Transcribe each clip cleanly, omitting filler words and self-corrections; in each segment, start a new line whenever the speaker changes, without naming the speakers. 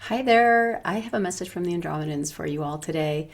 Hi there. I have a message from the Andromedans for you all today.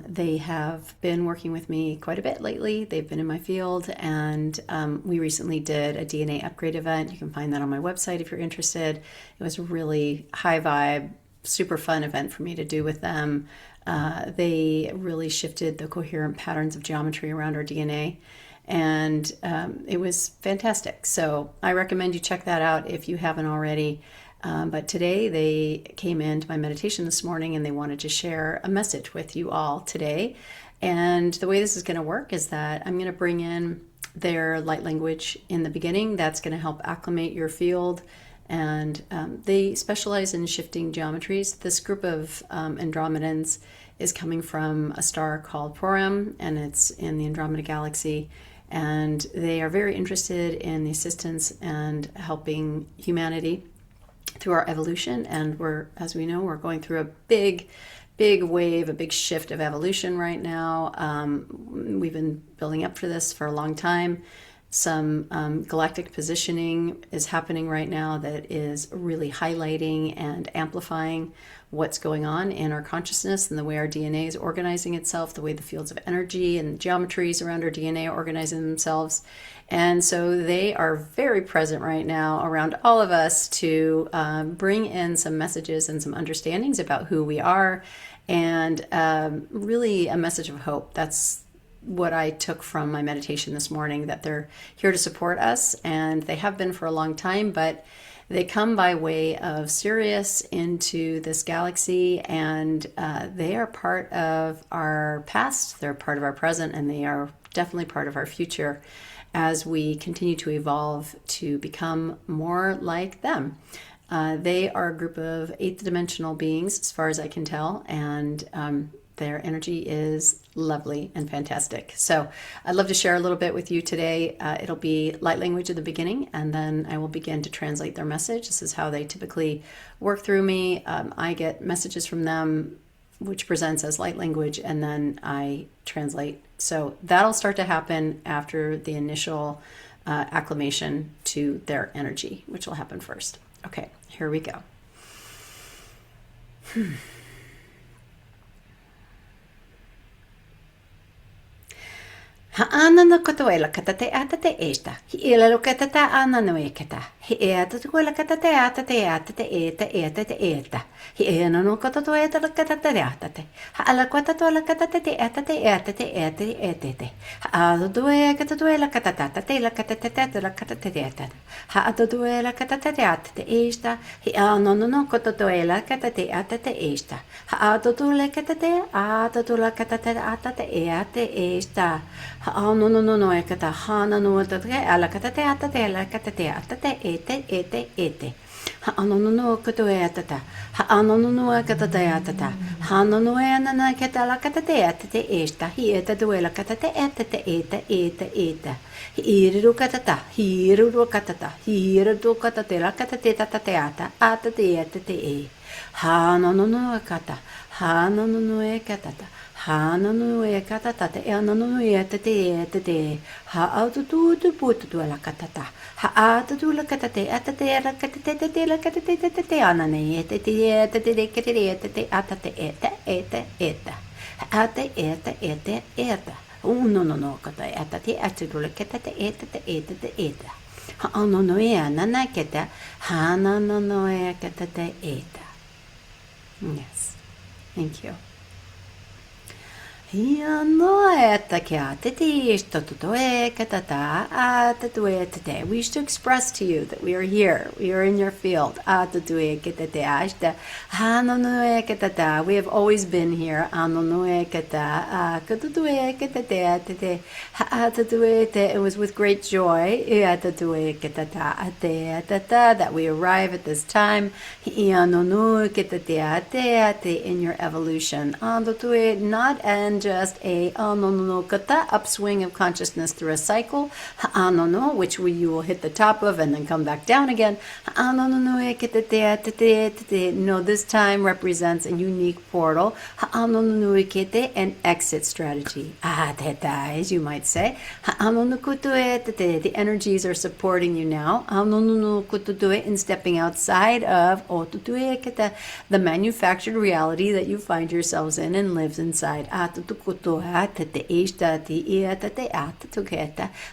They have been working with me quite a bit lately. They've been in my field, and we recently did a DNA upgrade event. You can find that on my website if you're interested. It was a really high vibe, super fun event for me to do with them. They really shifted the coherent patterns of geometry around our DNA, and it was fantastic. So I recommend you check that out if you haven't already. But today they came into my meditation this morning and they wanted to share a message with you all today. And the way this is going to work is that I'm going to bring in their light language in the beginning. That's going to help acclimate your field. And they specialize in shifting geometries. This group of Andromedans is coming from a star called Proarum, and it's in the Andromeda Galaxy. And they are very interested in the assistance and helping humanity through our evolution. And as we know, we're going through a big wave, a big shift of evolution right now. We've been building up for this for a long time. Some galactic positioning is happening right now that is really highlighting and amplifying what's going on in our consciousness and the way our DNA is organizing itself, the way the fields of energy and geometries around our DNA are organizing themselves. And so they are very present right now around all of us to bring in some messages and some understandings about who we are, and really a message of hope. That's what I took from my meditation this morning, that they're here to support us, and they have been for a long time, but they come by way of Sirius into this galaxy, and they are part of our past, they're part of our present, and they are definitely part of our future as we continue to evolve to become more like them. They are a group of eighth dimensional beings, as far as I can tell, and their energy is lovely and fantastic. So I'd love to share a little bit with you today. It'll be light language at the beginning, and then I will begin to translate their message. This is how they typically work through me. I get messages from them, which presents as light language, and then I translate. So that'll start to happen after the initial acclimation to their energy, which will happen first. Okay, here we go. Ha'ana no kotoela katate atate esta. Hi ilalo katata ana no ekata. Hi eata tukoela katate atate atate eta eta. Hi ena no kototoeta la katate atate. Ha'ala kototoela katate atate eta. Ha'ado duea katatoela katate la katate la katate. Ha'ado duela katate atate esta. Hi ano no kototoela katate atate esta. Ha'ado dule katate atate la katate atate esta. No, ekata hana no tate ala katate atate la katate atate ete. No kato etata. No katate atata. No na kata la katate atate esta. Hieta duela katate eta. Hiru katata. Hiru katate la katate atate e. No kata. No ekatata. Hana no e katata e ana no e te ha auto tu putu la katata ha ata tu la katate atate la katate la katate ana ne te atate eta ate uno no kata atate atu la katate eta ha no e ana na kata hana no e katate eta. Yes, thank you. No we wish to express to you that we are here. We are in your field. We have always been here. It was with great joy that we arrive at this time in your evolution. Not an than just a upswing of consciousness through a cycle, which you will hit the top of and then come back down again. No, this time represents a unique portal, an exit strategy, as you might say. The energies are supporting you now in stepping outside of the manufactured reality that you find yourselves in and lives inside.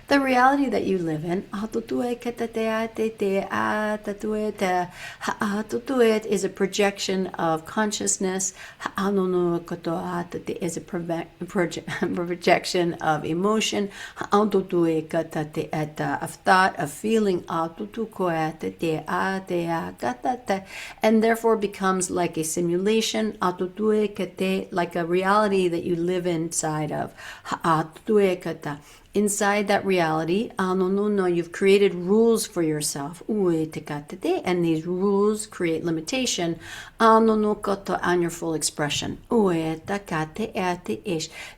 The reality that you live in is a projection of consciousness, is a projection of emotion, of thought, of feeling, and therefore becomes like a simulation, like a reality that you live inside of. Inside that reality, you've created rules for yourself, and these rules create limitation on your full expression.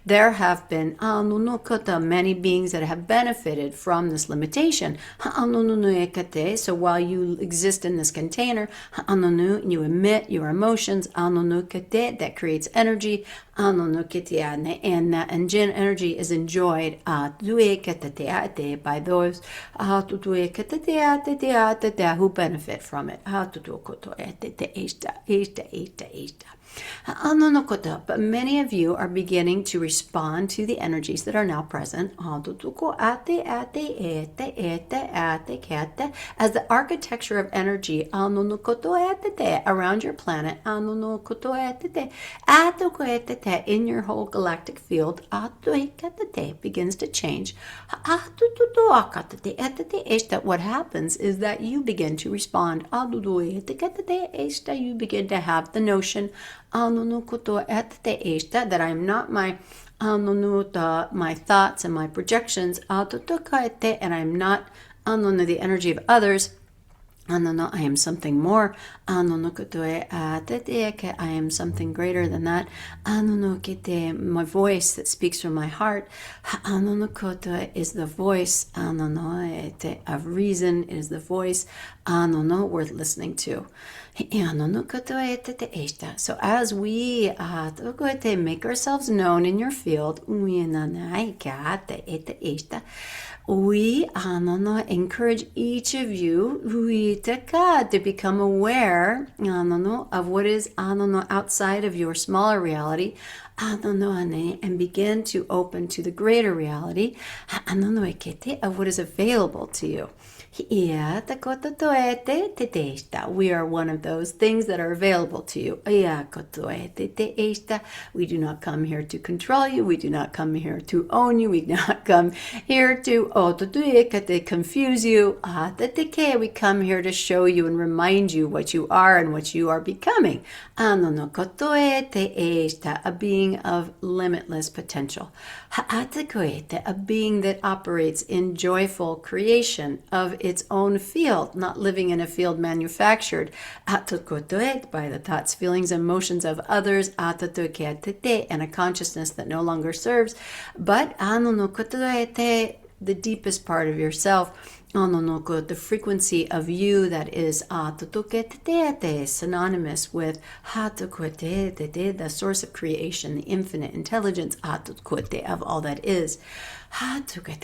There have been many beings that have benefited from this limitation. So while you exist in this container, you emit your emotions that creates energy, and that energy is enjoyed by those who benefit from it. But many of you are beginning to respond to the energies that are now present as the architecture of energy around your planet in your whole galactic field begins to change. What happens is that you begin to respond. You begin to have the notion that I'm not my thoughts and my projections, and I'm not the energy of others. I am something more. I am something greater than that. My voice that speaks from my heart is the voice of reason, is the voice worth listening to. So as we make ourselves known in your field, we encourage each of you to become aware of what is outside of your smaller reality, and begin to open to the greater reality of what is available to you. We are one of those things that are available to you. We do not come here to control you. We do not come here to own you. We do not come here to confuse you. We come here to show you and remind you what you are and what you are becoming. A being of limitless potential. A being that operates in joyful creation of its own field, not living in a field manufactured by the thoughts, feelings, emotions of others, and a consciousness that no longer serves, but the deepest part of yourself, the frequency of you that is synonymous with the source of creation, the infinite intelligence of all that is.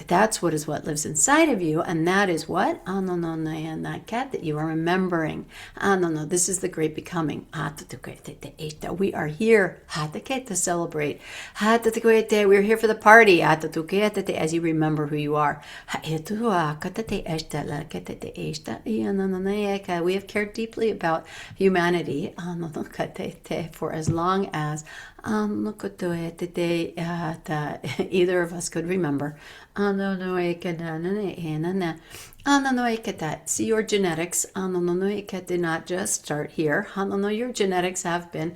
That's what lives inside of you, and that is what that you are remembering. This is the great becoming. We are here to celebrate. We are here for the party as you remember who you are. We have cared deeply about humanity for as long as either of us could remember. See, your genetics did not just start here. Your genetics have been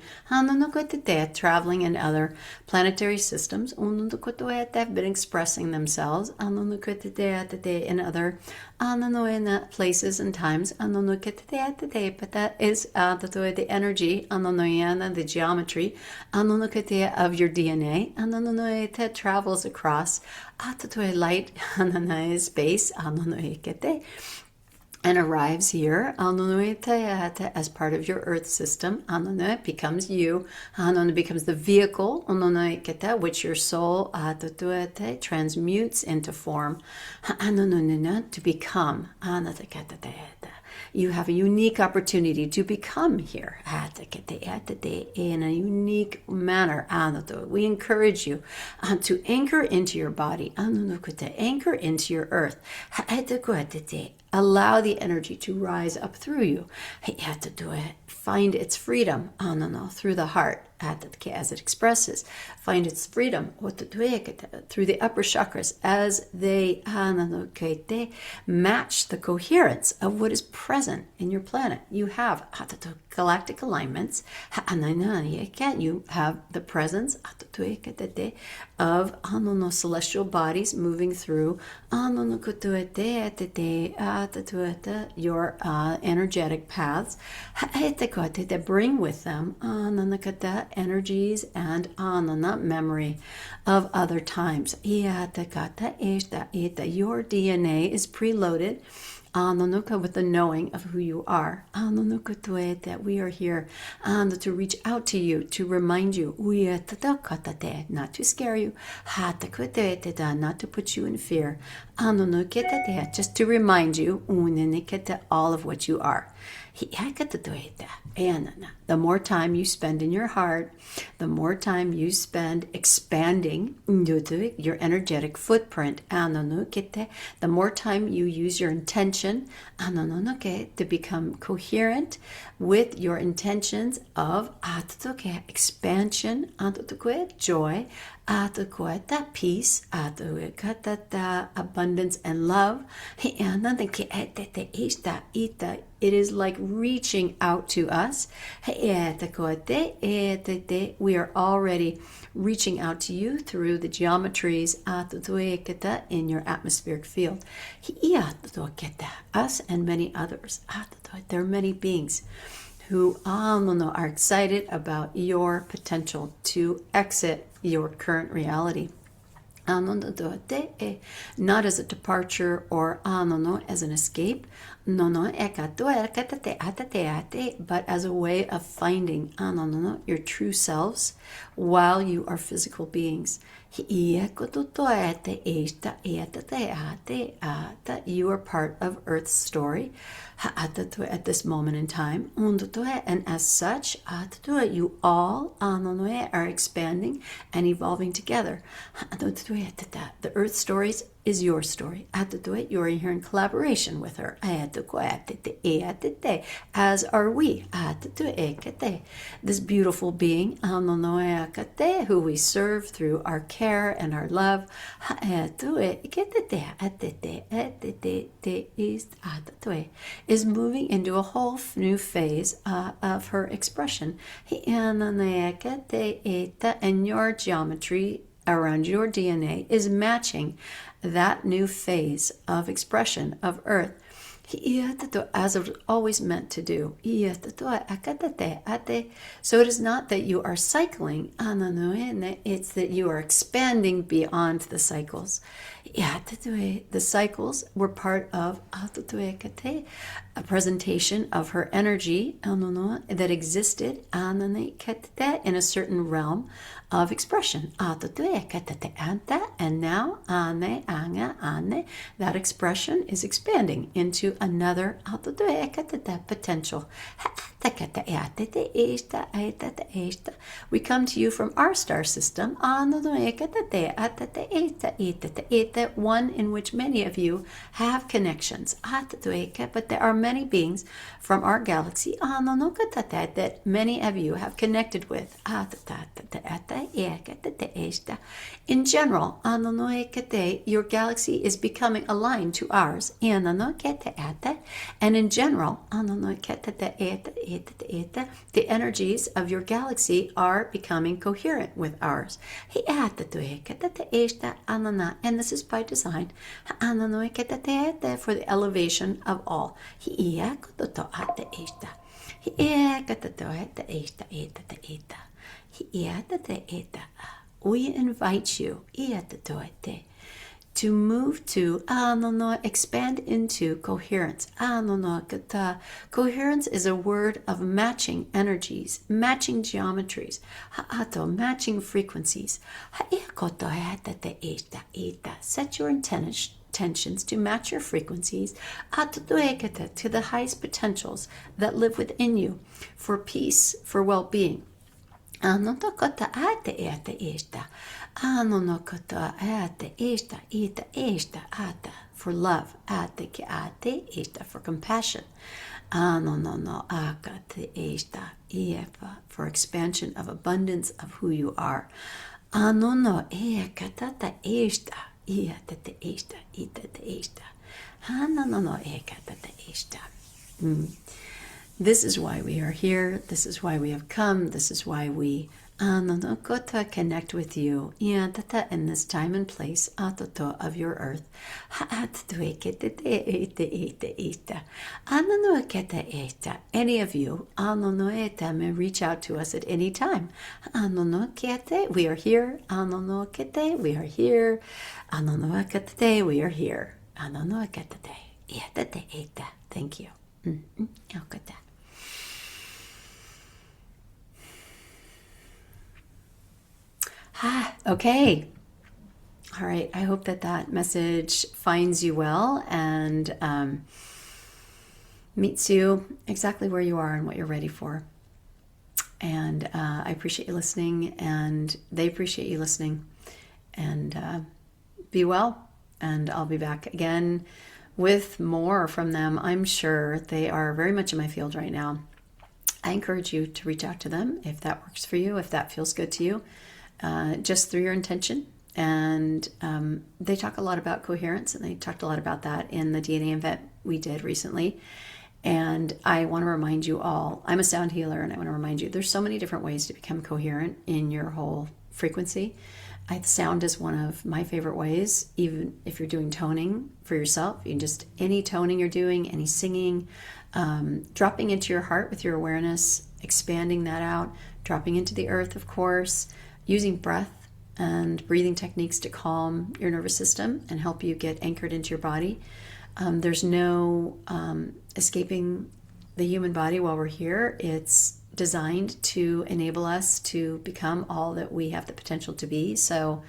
traveling in other planetary systems. Have been expressing themselves in other places and times. But that is the energy, the geometry of your DNA that travels across light space and arrives here as part of your Earth system. It becomes you. It becomes the vehicle which your soul transmutes into form to become. You have a unique opportunity to become here in a unique manner. We encourage you to anchor into your body, anchor into your earth. Allow the energy to rise up through you. Find its freedom through the heart as it expresses. Find its freedom through the upper chakras as they match the coherence of what is present in your planet. You have galactic alignments. You have the presence of celestial bodies moving through your energetic paths that bring with them energies and memory of other times. Your DNA is preloaded with the knowing of who you are. That we are here to reach out to you, to remind you, not to scare you, not to put you in fear, just to remind you all of what you are. And the more time you spend in your heart, the more time you spend expanding your energetic footprint, the more time you use your intention to become coherent with your intentions of expansion, joy, peace, abundance and love. It is like reaching out to us. We are already reaching out to you through the geometries in your atmospheric field. Us and many others. There are many beings who are excited about your potential to exit your current reality. Not as a departure or as an escape, but as a way of finding your true selves while you are physical beings. You are part of Earth's story at this moment in time, and as such, you all are expanding and evolving together. The Earth stories is your story. You are here in collaboration with her, as are we. This beautiful being who we serve through our care and our love is moving into a whole new phase of her expression. And your geometry around your DNA is matching that new phase of expression of Earth, as it was always meant to do. So it is not that you are cycling, it's that you are expanding beyond the cycles. The cycles were part of a presentation of her energy that existed in a certain realm of expression. And now that expression is expanding into another potential. We come to you from our star system, one in which many of you have connections. But there are many beings from our galaxy that many of you have connected with. In general, your galaxy is becoming aligned to ours. And in general, the energies of your galaxy are becoming coherent with ours. And this is by design for the elevation of all. We invite you to move to expand into coherence. Coherence is a word of matching energies, matching geometries, matching frequencies. Set your intentions to match your frequencies to the highest potentials that live within you for peace, for well-being. For love, for compassion, for expansion of abundance of who you are. This is why we are here. This is why we have come. This is why we connect with you in this time and place of your earth. Any of you may reach out to us at any time. We are here. We are here. We are here. Thank you. Okay. All right. I hope that message finds you well and meets you exactly where you are and what you're ready for. And I appreciate you listening, and they appreciate you listening. And be well. And I'll be back again with more from them. I'm sure they are very much in my field right now. I encourage you to reach out to them if that works for you, if that feels good to you. Just through your intention. And they talk a lot about coherence, and they talked a lot about that in the DNA event we did recently. And I want to remind you all, I'm a sound healer, and I want to remind you there's so many different ways to become coherent in your whole frequency. Sound is one of my favorite ways, even if you're doing toning for yourself. You can just, any toning you're doing, any singing, dropping into your heart with your awareness, expanding that out, dropping into the earth, of course, using breath and breathing techniques to calm your nervous system and help you get anchored into your body. There's no escaping the human body while we're here. It's designed to enable us to become all that we have the potential to be. So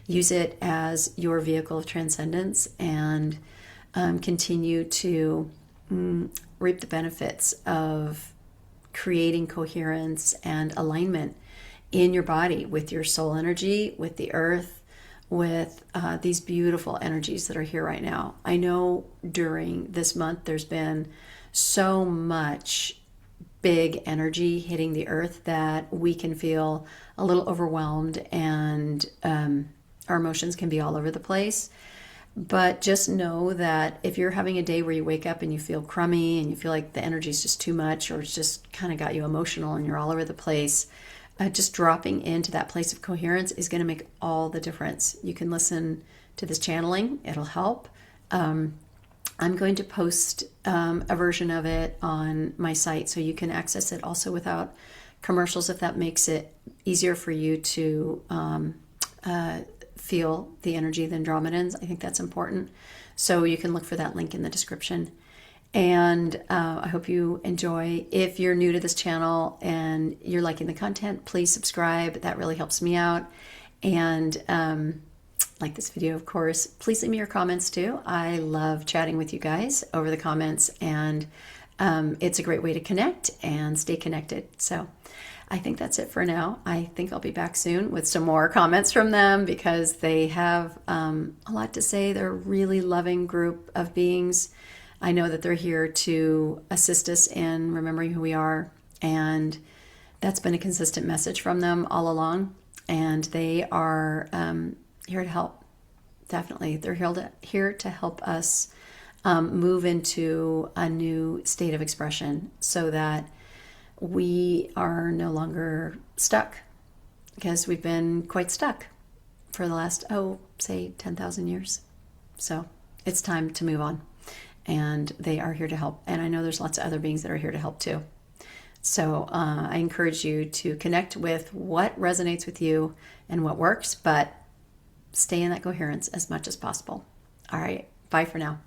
use it as your vehicle of transcendence and continue to reap the benefits of creating coherence and alignment in your body with your soul energy, with the earth, with these beautiful energies that are here right now. I know during this month there's been so much big energy hitting the earth that we can feel a little overwhelmed, and our emotions can be all over the place. But just know that if you're having a day where you wake up and you feel crummy and you feel like the energy is just too much, or it's just kind of got you emotional and you're all over the place, just dropping into that place of coherence is going to make all the difference. You can listen to this channeling. It'll help. I'm going to post a version of it on my site so you can access it also without commercials, if that makes it easier for you to feel the energy of the Andromedans. I think that's important. So you can look for that link in the description. And I hope you enjoy. If you're new to this channel and you're liking the content, please subscribe. That really helps me out. And like this video, of course. Please leave me your comments too. I love chatting with you guys over the comments, and it's a great way to connect and stay connected. So I think that's it for now. I think I'll be back soon with some more comments from them, because they have a lot to say. They're a really loving group of beings. I know that they're here to assist us in remembering who we are, and that's been a consistent message from them all along. And they are here to help. Definitely, they're here to help us move into a new state of expression, so that we are no longer stuck, because we've been quite stuck for the last, say 10,000 years. So it's time to move on, and they are here to help. And I know there's lots of other beings that are here to help too. So I encourage you to connect with what resonates with you and what works, but stay in that coherence as much as possible. All right, bye for now.